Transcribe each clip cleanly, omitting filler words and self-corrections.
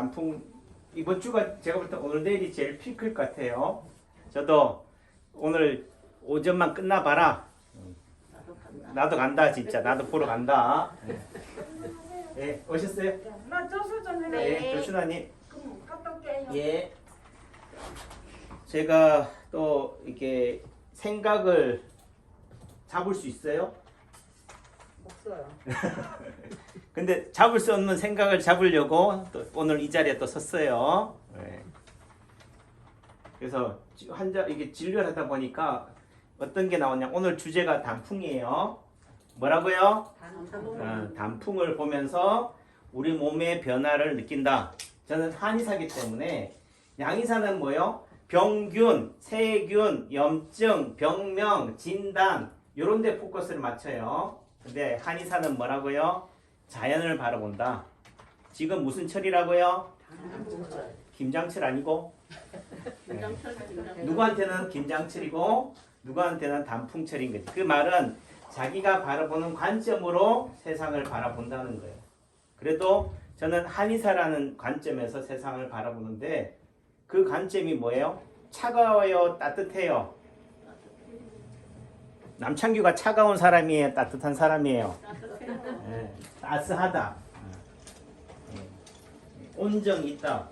단풍 이번 주가 제가 볼 때 오늘 내일이 제일 피크일 것 같아요. 저도 오늘 오전만 끝나봐라. 나도 간다 진짜. 나도 보러 간다. 네, 오셨어요? 나 조수 좀 해라. 네, 조순아님. 갔다 올게요. 예. 제가 또 이렇게 생각을 잡을 수 있어요? 없어요. 근데 잡을 수 없는 생각을 잡으려고 또 오늘 이 자리에 또 섰어요. 네. 그래서 이게 진료를 하다 보니까 어떤 게 나오냐. 오늘 주제가 단풍이에요. 뭐라고요? 단풍을 보면서 우리 몸의 변화를 느낀다. 저는 한의사기 때문에 양의사는 뭐요? 병균, 세균, 염증, 병명, 진단 이런 데 포커스를 맞춰요. 근데 한의사는 뭐라고요? 자연을 바라본다. 지금 무슨 철이라고요? 김장철 아니고? 네. 누구한테는 김장철이고 누구한테는 단풍철인 거지. 그 말은 자기가 바라보는 관점으로 세상을 바라본다는 거예요. 그래도 저는 한의사라는 관점에서 세상을 바라보는데 그 관점이 뭐예요? 차가워요? 따뜻해요? 남창규가 차가운 사람이에요? 따뜻한 사람이에요? 네, 따스하다. 온정이 있다.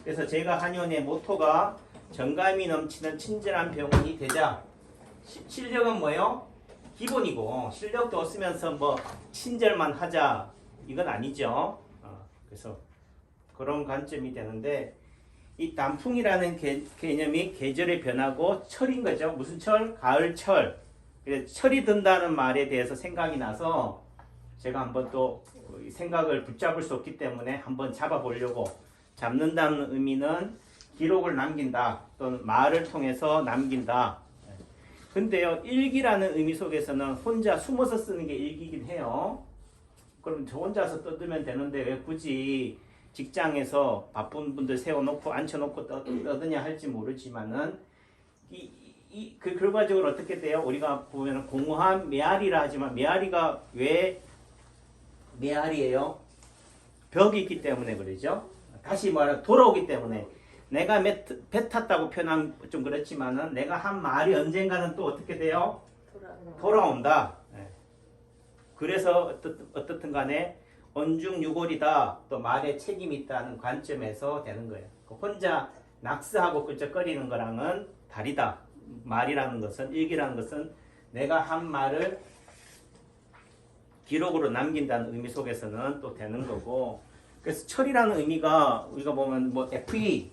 그래서 제가 한의원의 모토가 정감이 넘치는 친절한 병원이 되자. 실력은 뭐예요? 기본이고 실력도 없으면서 뭐 친절만 하자 이건 아니죠. 그래서 그런 관점이 되는데 이 단풍이라는 개념이 계절의 변화고 철인 거죠. 무슨 철? 가을철. 그래서 철이 든다는 말에 대해서 생각이 나서 제가 한번 또 생각을 붙잡을 수 없기 때문에 한번 잡아보려고. 잡는다는 의미는 기록을 남긴다 또는 말을 통해서 남긴다. 근데요, 일기라는 의미 속에서는 혼자 숨어서 쓰는 게 일기긴 해요. 그럼 저 혼자서 떠들면 되는데 왜 굳이 직장에서 바쁜 분들 세워놓고 앉혀놓고 떠드냐 할지 모르지만은 그 결과적으로 어떻게 돼요? 우리가 보면 공허한 메아리라 하지만 메아리가 왜 메아리예요? 벽이 있기 때문에 그러죠. 다시 말해 돌아오기 때문에 내가 배 탔다고 표현하면 좀 그렇지만은 내가 한 말이 언젠가는 또 어떻게 돼요? 돌아온다. 네. 그래서 어떻든 간에 언중유골이다. 또 말에 책임이 있다는 관점에서 되는 거예요. 혼자 낙스하고 끄적거리는 거랑은 다르다. 말이라는 것은 일기라는 것은 내가 한 말을 기록으로 남긴다는 의미 속에서는 또 되는 거고 그래서 철이라는 의미가 우리가 보면 뭐 FE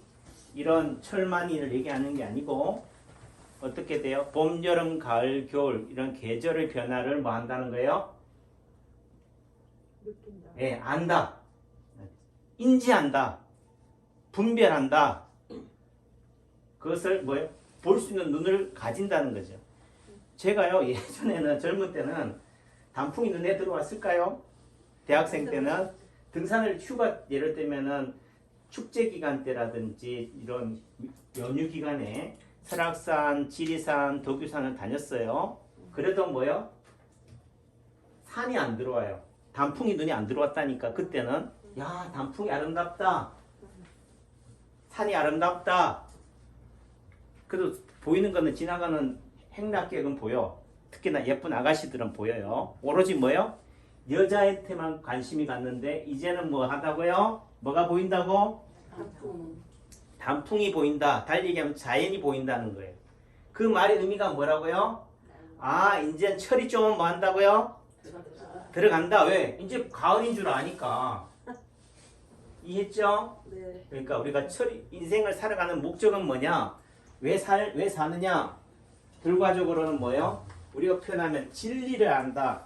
이런 철만이를 얘기하는 게 아니고 어떻게 돼요? 봄, 여름, 가을, 겨울 이런 계절의 변화를 뭐 한다는 거예요? 느낀다. 예, 안다. 인지한다. 분별한다. 그것을 뭐예요? 볼 수 있는 눈을 가진다는 거죠. 제가요 예전에는 젊은 때는 단풍이 눈에 들어왔을까요? 대학생 때는 등산을 휴가 예를 들면은 축제 기간 때라든지 이런 연휴 기간에 설악산, 지리산, 덕유산을 다녔어요. 그래도 뭐요? 산이 안 들어와요. 단풍이 눈에 안 들어왔다니까 그때는 야 단풍이 아름답다. 산이 아름답다. 그래도 보이는 거는 지나가는 행락객은 보여. 특히나 예쁜 아가씨들은 보여요. 오로지 뭐요? 여자한테만 관심이 갔는데 이제는 뭐 하다고요? 뭐가 보인다고? 단풍이 보인다. 달리 얘기하면 자연이 보인다는 거예요. 그 말의 의미가 뭐라고요? 아 이제 철이 좀 뭐 한다고요? 들어간다. 왜? 이제 가을인 줄 아니까. 이해했죠? 네. 그러니까 우리가 인생을 살아가는 목적은 뭐냐? 왜 사느냐? 결과적으로는 뭐예요? 우리가 표현하면 진리를 안다.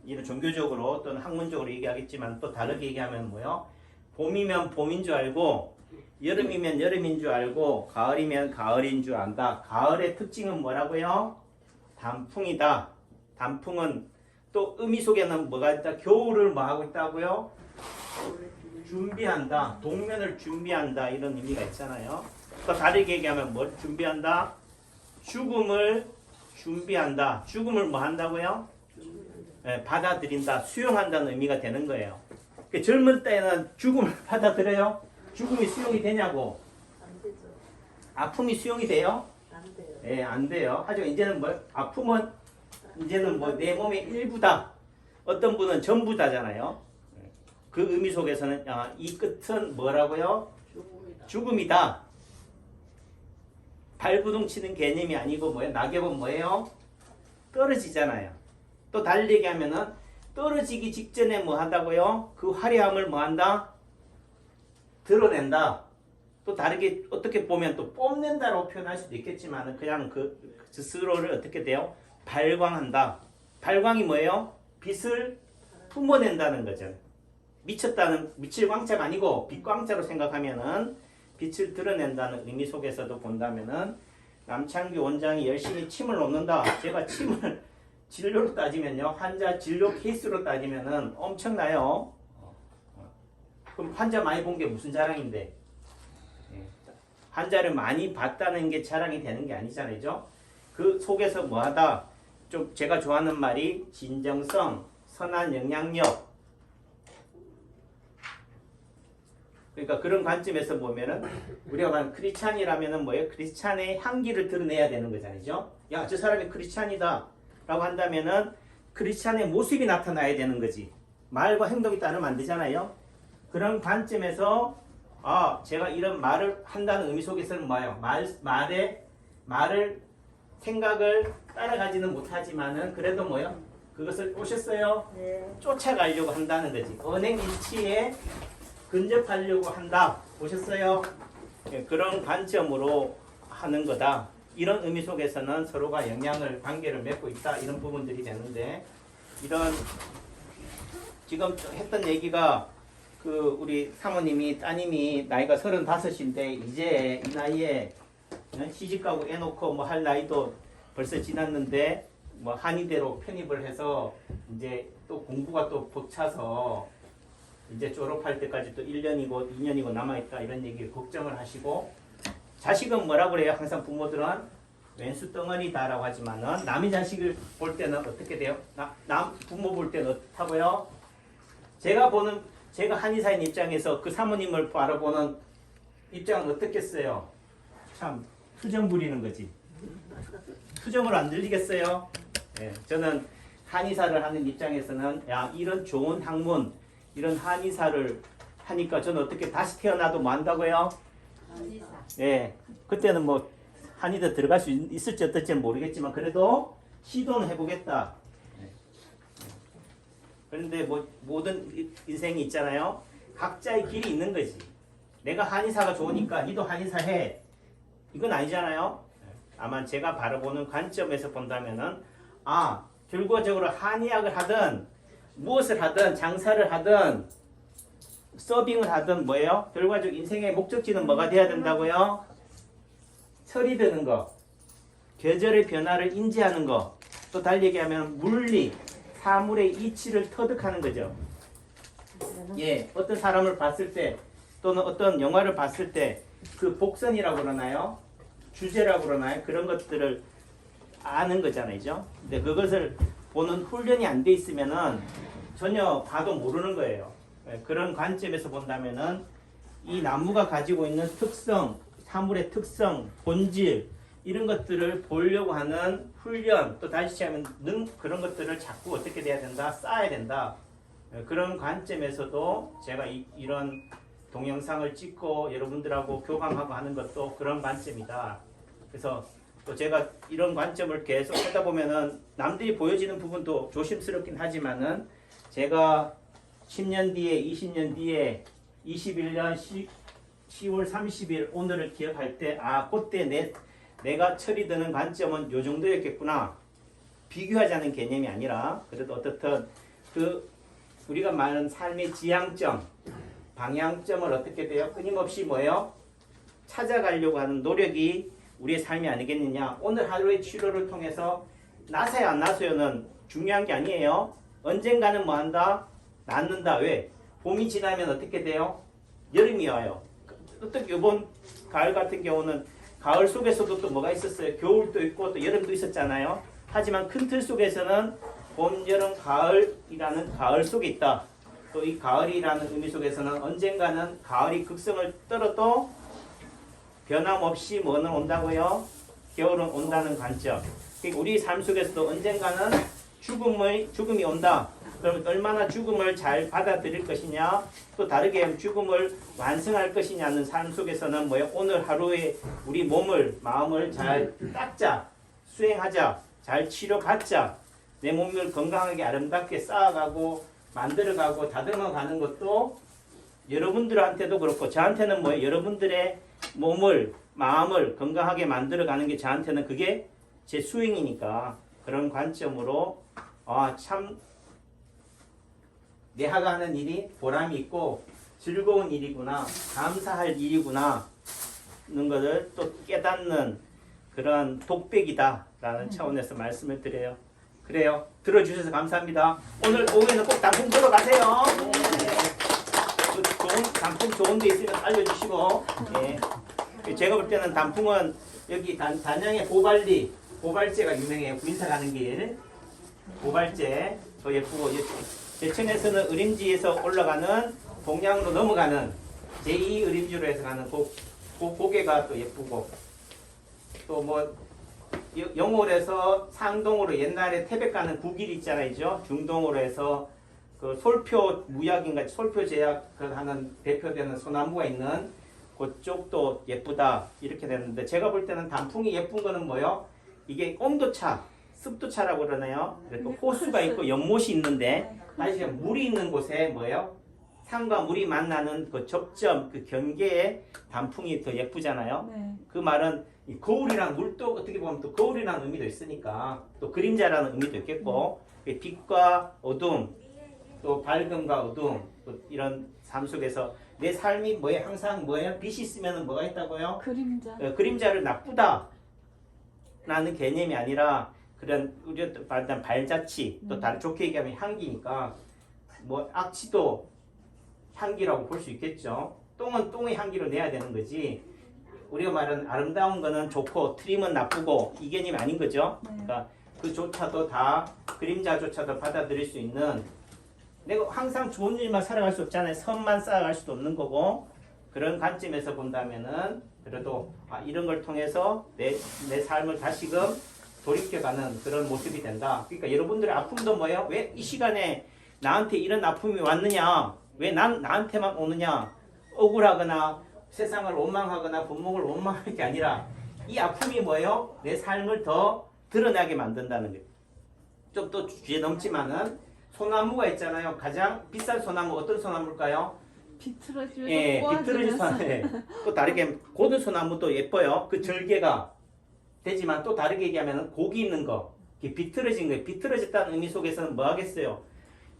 이런 종교적으로 또는 학문적으로 얘기하겠지만 또 다르게 얘기하면 뭐예요? 봄이면 봄인 줄 알고 여름이면 여름인 줄 알고 가을이면 가을인 줄 안다. 가을의 특징은 뭐라고요? 단풍이다. 단풍은 또 의미 속에는 뭐가 있다? 겨울을 뭐 하고 있다고요? 준비한다. 동면을 준비한다. 이런 의미가 있잖아요. 또 다르게 얘기하면 뭘 준비한다? 죽음을 준비한다. 죽음을 뭐 한다고요? 받아들인다. 수용한다는 의미가 되는 거예요. 젊을 때는 죽음을 받아들여요? 죽음이 수용이 되냐고. 안 되죠. 아픔이 수용이 돼요? 안 돼요. 예, 안 돼요. 하지만 이제는 뭐 아픔은 이제는 뭐 내 몸의 일부다. 어떤 분은 전부다잖아요. 그 의미 속에서는 이 끝은 뭐라고요? 죽음이다. 발구둥 치는 개념이 아니고 뭐예요? 낙엽은 뭐예요? 떨어지잖아요. 또 달리기 하면은 떨어지기 직전에 뭐 한다고요? 그 화려함을 뭐 한다? 드러낸다. 또 다르게 어떻게 보면 또 뽐낸다라고 표현할 수도 있겠지만 그냥 그 스스로를 어떻게 돼요? 발광한다. 발광이 뭐예요? 빛을 뿜어낸다는 거죠. 미쳤다는 미칠 광자가 아니고 빛광자로 생각하면은 빛을 드러낸다는 의미 속에서도 본다면은 남창규 원장이 열심히 침을 놓는다. 제가 침을 진료로 따지면요, 환자 진료 케이스로 따지면은 엄청나요. 그럼 환자 많이 본 게 무슨 자랑인데? 환자를 많이 봤다는 게 자랑이 되는 게 아니잖아요. 그 속에서 뭐하다? 좀 제가 좋아하는 말이 진정성, 선한 영향력. 그러니까 그런 관점에서 보면은 우리가 말하는 크리스찬이라면은 뭐예요? 크리스찬의 향기를 드러내야 되는 거잖아요. 야, 저 사람이 크리스찬이다 라고 한다면은 크리스찬의 모습이 나타나야 되는 거지. 말과 행동이 따르면 안 되잖아요. 그런 관점에서 제가 이런 말을 한다는 의미 속에서는 뭐예요? 말을 생각을 따라가지는 못하지만은 그래도 뭐예요? 그것을 오셨어요? 네. 쫓아가려고 한다는 거지. 언행 일치에 근접하려고 한다. 보셨어요? 예, 그런 관점으로 하는 거다. 이런 의미 속에서는 서로가 영향을, 관계를 맺고 있다. 이런 부분들이 되는데, 이런 지금 했던 얘기가 우리 사모님이, 따님이 나이가 35인데 이제 이 나이에 시집가고 애 놓고 뭐 할 나이도 벌써 지났는데 뭐 한의대로 편입을 해서 이제 또 공부가 또 벅차서 이제 졸업할 때까지 또 1년이고 2년이고 남아있다 이런 얘기를 걱정을 하시고, 자식은 뭐라 그래요? 항상 부모들은 왼수 덩어리다라고 하지만은 남의 자식을 볼 때는 어떻게 돼요? 남 부모 볼 때는 어떻다고요? 제가 한의사인 입장에서 그 사모님을 바라보는 입장은 어떻겠어요? 참 투정 부리는 거지. 투정으로 안 들리겠어요? 네, 저는 한의사를 하는 입장에서는 이런 좋은 학문, 이런 한의사를 하니까 저는 어떻게 다시 태어나도 뭐 한다고요? 한의사. 예, 그때는 뭐 한의대 들어갈 수 있을지 어떨지는 모르겠지만 그래도 시도는 해보겠다. 그런데 뭐 모든 인생이 있잖아요. 각자의 길이 있는 거지. 내가 한의사가 좋으니까 니도 한의사 해. 이건 아니잖아요. 다만 제가 바라보는 관점에서 본다면은 결과적으로 한의학을 하든 무엇을 하든 장사를 하든 서빙을 하든 뭐예요? 결과적 인생의 목적지는 뭐가 돼야 된다고요? 철이 드는 거, 계절의 변화를 인지하는 거, 또 달리 얘기하면 물리, 사물의 이치를 터득하는 거죠. 예, 어떤 사람을 봤을 때 또는 어떤 영화를 봤을 때 그 복선이라고 그러나요? 주제라고 그러나요? 그런 것들을 아는 거잖아요. 근데 그것을 보는 훈련이 안 돼 있으면은 전혀 봐도 모르는 거예요. 그런 관점에서 본다면은 이 나무가 가지고 있는 특성, 사물의 특성, 본질 이런 것들을 보려고 하는 훈련, 또 다시 하면 그런 것들을 자꾸 어떻게 돼야 된다? 쌓아야 된다. 그런 관점에서도 제가 이런 동영상을 찍고 여러분들하고 교감하고 하는 것도 그런 관점이다. 그래서 또 제가 이런 관점을 계속 하다 보면은 남들이 보여지는 부분도 조심스럽긴 하지만은 제가 10년 뒤에, 20년 뒤에, 21년 10월 30일 오늘을 기억할 때 그때 내가 철이 드는 관점은 요 정도였겠구나. 비교하자는 개념이 아니라 그래도 어떻든 우리가 말하는 삶의 지향점, 방향점을 어떻게 돼요? 끊임없이 뭐예요? 찾아가려고 하는 노력이 우리의 삶이 아니겠느냐. 오늘 하루의 치료를 통해서 나서야 안 나서요는 중요한 게 아니에요. 언젠가는 뭐 한다? 낫는다. 왜? 봄이 지나면 어떻게 돼요? 여름이 와요. 어떻게 이번 가을 같은 경우는 가을 속에서도 또 뭐가 있었어요? 겨울도 있고 또 여름도 있었잖아요. 하지만 큰 틀 속에서는 봄, 여름, 가을이라는 가을 속에 있다. 또 이 가을이라는 의미 속에서는 언젠가는 가을이 극성을 떨어도 변함없이 뭐는 온다고요? 겨울은 온다는 관점. 그러니까 우리 삶 속에서도 언젠가는 죽음이 온다. 그럼 얼마나 죽음을 잘 받아들일 것이냐, 또 다르게 죽음을 완성할 것이냐는 삶 속에서는 뭐예요? 오늘 하루에 우리 몸을, 마음을 잘 닦자, 수행하자, 잘 치료받자, 내 몸을 건강하게 아름답게 쌓아가고 만들어가고 다듬어가는 것도 여러분들한테도 그렇고 저한테는 뭐예요? 여러분들의 몸을, 마음을 건강하게 만들어가는 게 저한테는 그게 제 수행이니까 그런 관점으로 참 내가 하는 일이 보람이 있고 즐거운 일이구나, 감사할 일이구나 하는 것을 또 깨닫는 그런 독백이다라는 차원에서 말씀을 드려요. 그래요. 들어주셔서 감사합니다. 오늘 오후에는 꼭 단풍 보러 가세요. 그 좋은 단풍 좋은 데 있으면 알려주시고. 예. 제가 볼 때는 단풍은 여기 단양의 보발제가 유명해요. 구인사 가는 길 보발제 더 예쁘고, 제천에서는 의림지에서 올라가는 동양으로 넘어가는 제2 의림지로 해서 가는 고개가 또 예쁘고, 또 뭐 영월에서 상동으로 옛날에 태백 가는 구길 있잖아요. 중동으로 해서 그 솔표 무약인가 솔표 제약 하는 대표되는 소나무가 있는 그쪽도 예쁘다 이렇게 되는데, 제가 볼 때는 단풍이 예쁜 거는 뭐요? 이게 온도차, 습도차라고 그러네요. 또 호수가 있고 연못이 있는데, 다시 물이 있는 곳에 뭐예요? 산과 물이 만나는 그 접점, 그 경계에 단풍이 더 예쁘잖아요. 네. 그 말은 이 거울이란 물도 어떻게 보면 또 거울이라는 의미도 있으니까, 또 그림자라는 의미도 있겠고, 빛과 어둠, 또 밝음과 어둠, 또 이런 삶 속에서 내 삶이 뭐예요? 항상 뭐예요? 빛이 있으면 뭐가 있다고요? 그림자. 그림자를 나쁘다 라는 개념이 아니라 그런 우리가 말한 발자취, 또 다른 좋게 얘기하면 향기니까 뭐 악취도 향기라고 볼 수 있겠죠. 똥은 똥의 향기로 내야 되는 거지, 우리가 말하는 아름다운 거는 좋고 트림은 나쁘고 이 개념이 아닌 거죠. 그러니까 그조차도 다 그림자조차도 받아들일 수 있는, 내가 항상 좋은 일만 살아갈 수 없잖아요. 선만 쌓아갈 수도 없는 거고, 그런 관점에서 본다면은 그래도 이런 걸 통해서 내 삶을 다시금 돌이켜가는 그런 모습이 된다. 그러니까 여러분들의 아픔도 뭐예요? 왜 이 시간에 나한테 이런 아픔이 왔느냐? 왜 나한테만 오느냐? 억울하거나 세상을 원망하거나 부모를 원망할 게 아니라 이 아픔이 뭐예요? 내 삶을 더 드러나게 만든다는 거예요. 좀 또 주제 넘지만은 소나무가 있잖아요. 가장 비싼 소나무 어떤 소나무일까요? 비틀어지면서 예, 비틀어진 소나무. 예. 또 다르게 고든 소나무도 예뻐요. 그 절개가 되지만 또 다르게 얘기하면 고기 있는 거, 비틀어진 거예요. 비틀어졌다는 의미 속에서는 뭐 하겠어요?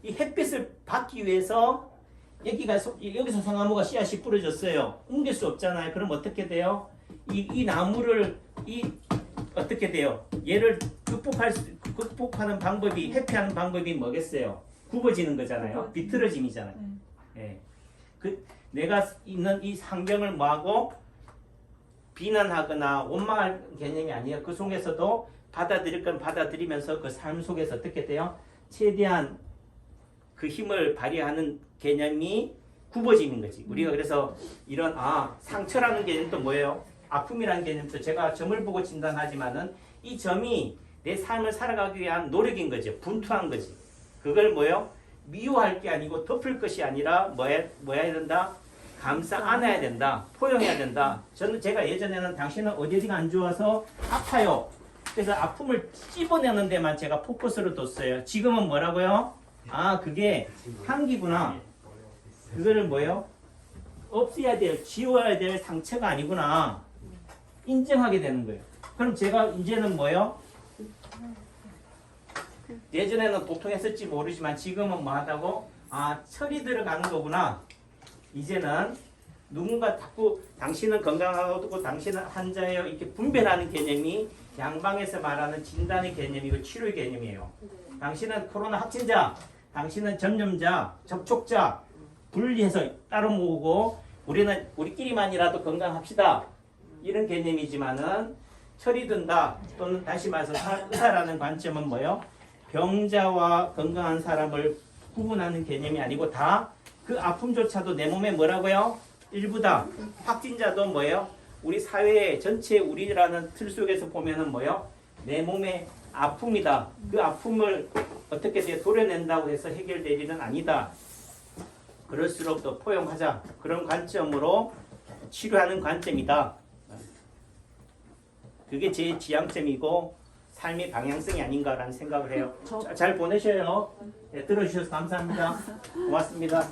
이 햇빛을 받기 위해서 여기서 소나무가 씨앗이 뿌려졌어요. 옮길 수 없잖아요. 그럼 어떻게 돼요? 이 나무를 어떻게 돼요? 얘를 극복하는 방법이, 회피하는 방법이 뭐겠어요? 굽어지는 거잖아요. 비틀어짐이잖아요. 예. 내가 있는 이 환경을 뭐하고 비난하거나 원망할 개념이 아니에요. 그 속에서도 받아들일 건 받아들이면서 그 삶 속에서 어떻게 돼요? 최대한 그 힘을 발휘하는 개념이 굽어지는 거지. 우리가 그래서 이런 상처라는 개념도 뭐예요? 아픔이라는 개념도 제가 점을 보고 진단하지만은 이 점이 내 삶을 살아가기 위한 노력인 거죠. 분투한 거지. 그걸 뭐예요? 미워할 게 아니고 덮을 것이 아니라 뭐 해야 된다? 감싸 안아야 된다. 포용해야 된다. 제가 예전에는 당신은 어디가 안 좋아서 아파요. 그래서 아픔을 찝어내는 데만 제가 포커스를 뒀어요. 지금은 뭐라고요? 그게 향기구나. 그거를 뭐예요? 없애야 될, 지워야 될 상처가 아니구나. 인정하게 되는 거예요. 그럼 제가 이제는 뭐예요? 예전에는 보통 했을지 모르지만 지금은 뭐 하다고? 철이 들어가는 거구나. 이제는 누군가 자꾸 당신은 건강하고 당신은 환자예요. 이렇게 분별하는 개념이 양방에서 말하는 진단의 개념이고 치료의 개념이에요. 당신은 코로나 확진자, 당신은 전염자, 접촉자 분리해서 따로 모으고 우리는 우리끼리만이라도 건강합시다. 이런 개념이지만은 철이 든다. 또는 다시 말해서 의사라는 관점은 뭐예요? 병자와 건강한 사람을 구분하는 개념이 아니고 다 그 아픔조차도 내 몸에 뭐라고요? 일부다. 확진자도 뭐예요? 우리 사회 전체 우리라는 틀 속에서 보면은 뭐예요? 내 몸의 아픔이다. 그 아픔을 어떻게 도려낸다고 해서 해결될 일은 아니다. 그럴수록 더 포용하자. 그런 관점으로 치료하는 관점이다. 그게 제 지향점이고 삶의 방향성이 아닌가라는 생각을 해요. 잘 보내셔요. 네, 들어주셔서 감사합니다. 고맙습니다.